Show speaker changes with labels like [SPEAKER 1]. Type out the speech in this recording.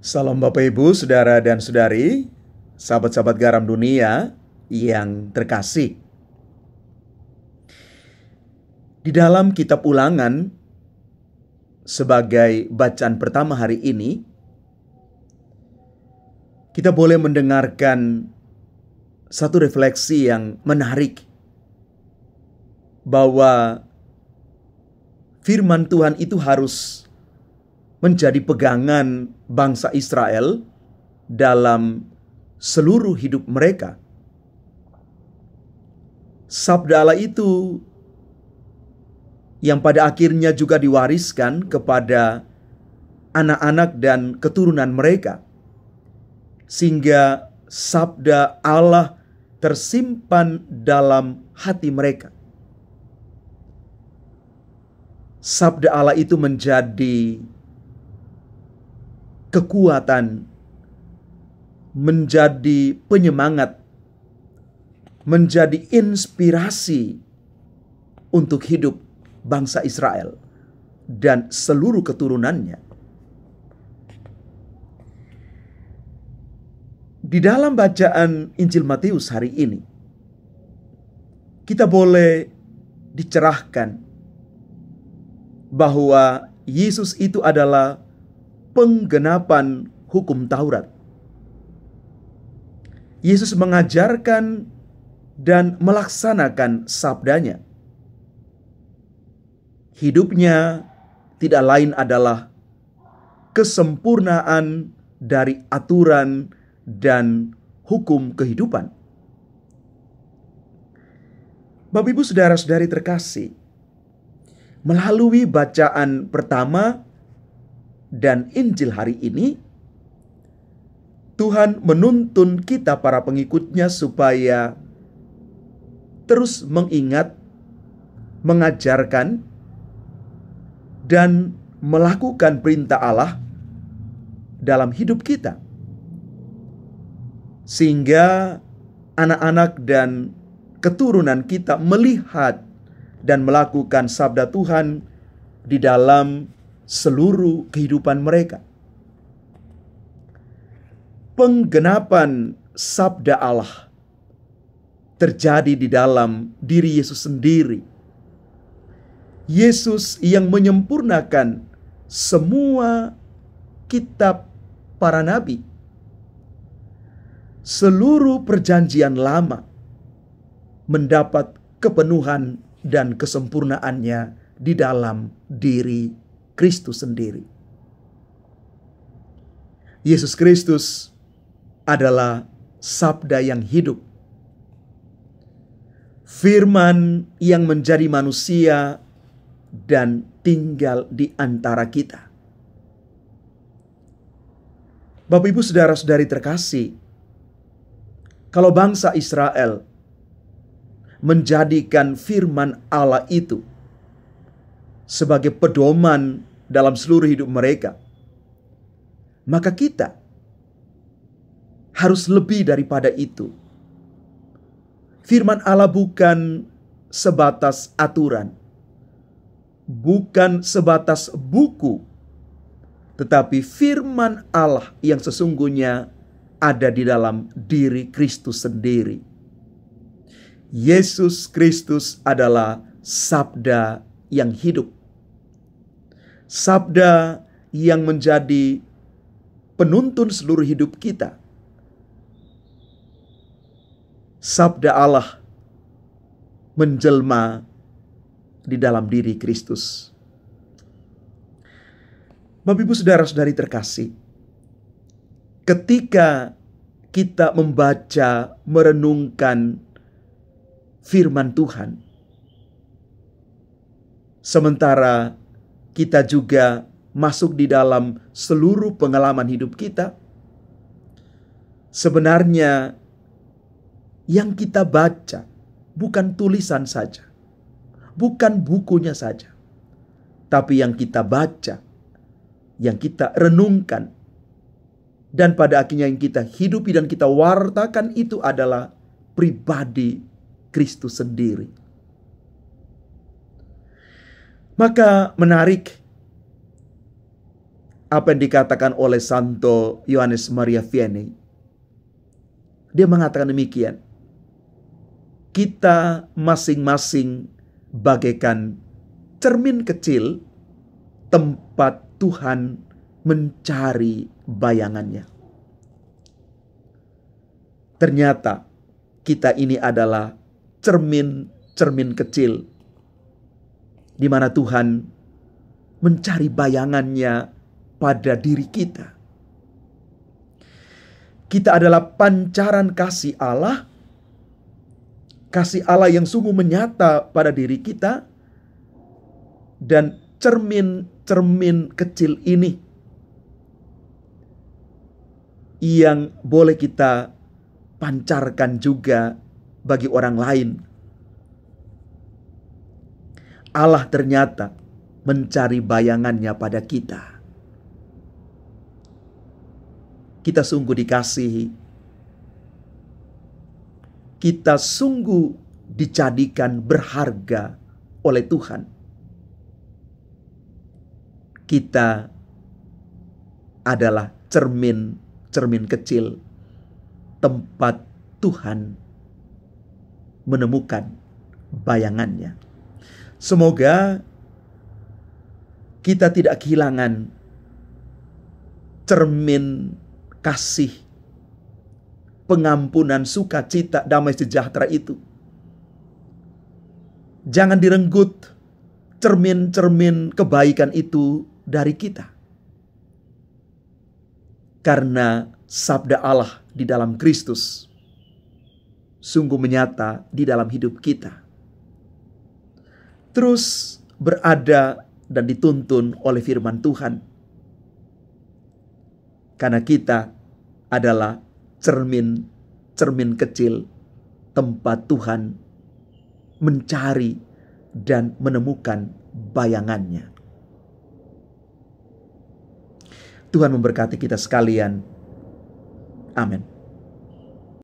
[SPEAKER 1] Salam Bapak Ibu, Saudara dan Saudari, sahabat-sahabat garam dunia yang terkasih. Di dalam kitab Ulangan, sebagai bacaan pertama hari ini, kita boleh mendengarkan satu refleksi yang menarik, bahwa firman Tuhan itu harus menjadi pegangan bangsa Israel dalam seluruh hidup mereka. Sabda Allah itu yang pada akhirnya juga diwariskan kepada anak-anak dan keturunan mereka, sehingga sabda Allah tersimpan dalam hati mereka. Sabda Allah itu menjadi kekuatan, menjadi penyemangat, menjadi inspirasi untuk hidup bangsa Israel dan seluruh keturunannya. Di dalam bacaan Injil Matius hari ini, kita boleh dicerahkan bahwa Yesus itu adalah penggenapan hukum Taurat. Yesus mengajarkan dan melaksanakan sabdanya. Hidupnya tidak lain adalah kesempurnaan dari aturan dan hukum kehidupan. Bapak Ibu Saudara-saudari terkasih, melalui bacaan pertama dan Injil hari ini, Tuhan menuntun kita para pengikutnya supaya terus mengingat, mengajarkan, dan melakukan perintah Allah dalam hidup kita, sehingga anak-anak dan keturunan kita melihat dan melakukan sabda Tuhan di dalam seluruh kehidupan mereka. Penggenapan sabda Allah terjadi di dalam diri Yesus sendiri. Yesus yang menyempurnakan semua kitab para nabi. Seluruh perjanjian lama mendapat kepenuhan dan kesempurnaannya di dalam diri Kristus sendiri. Yesus Kristus adalah sabda yang hidup, firman yang menjadi manusia dan tinggal di antara kita. Bapak Ibu Saudara-saudari terkasih, kalau bangsa Israel menjadikan firman Allah itu sebagai pedoman dalam seluruh hidup mereka, maka kita harus lebih daripada itu. Firman Allah bukan sebatas aturan, bukan sebatas buku, tetapi firman Allah yang sesungguhnya ada di dalam diri Kristus sendiri. Yesus Kristus adalah sabda yang hidup, sabda yang menjadi penuntun seluruh hidup kita. Sabda Allah menjelma di dalam diri Kristus. Bapak Ibu Saudara-saudari terkasih, ketika kita membaca, merenungkan firman Tuhan, sementara kita juga masuk di dalam seluruh pengalaman hidup kita, sebenarnya yang kita baca bukan tulisan saja, bukan bukunya saja, tapi yang kita baca, yang kita renungkan, dan pada akhirnya yang kita hidupi dan kita wartakan itu adalah pribadi Kristus sendiri. Maka menarik apa yang dikatakan oleh Santo Yohanes Maria Vianney. Dia mengatakan demikian. Kita masing-masing bagaikan cermin kecil tempat Tuhan mencari bayangannya. Ternyata kita ini adalah cermin kecil di mana Tuhan mencari bayangannya pada diri kita. Kita adalah pancaran kasih Allah yang sungguh menyata pada diri kita, dan cermin kecil ini yang boleh kita pancarkan juga bagi orang lain. Allah ternyata mencari bayangannya pada kita. Kita sungguh dikasihi. Kita sungguh dijadikan berharga oleh Tuhan. Kita adalah cermin kecil tempat Tuhan menemukan bayangannya. Semoga kita tidak kehilangan cermin kasih, pengampunan, sukacita, damai sejahtera itu. Jangan direnggut cermin-cermin kebaikan itu dari kita. Karena sabda Allah di dalam Kristus sungguh menyata di dalam hidup kita. Terus berada dan dituntun oleh firman Tuhan. Karena kita adalah cermin kecil tempat Tuhan mencari dan menemukan bayangannya. Tuhan memberkati kita sekalian. Amin.